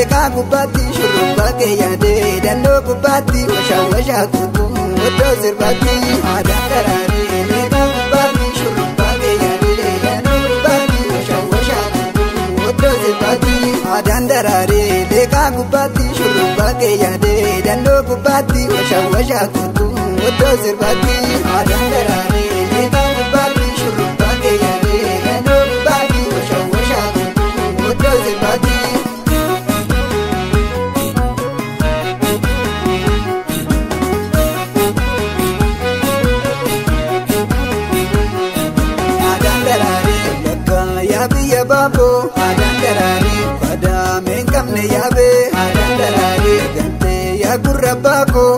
leeka gubbatti shurrubba keeyyaade dandoo gubbatti washaa kutu oddoo sirbatti aadaan daraaree leeka gubbatti shurrubba keeyyaade dandoo gubbatti washaa kutu oddoo sirbatti aadaan daraaree leeka gubbatti shurrubba keeyyaade dandoo gubbatti washaa kutu oddoo sirbatti aadaan daraaree leeka gubbatti shurrubba keeyyaade dandoo gubbatti washaa kutu oddoo sirbatti. Babo aadaan daraaree badaa meen qabne yaabee aadaan daraaree gantee yaa gurra baakoo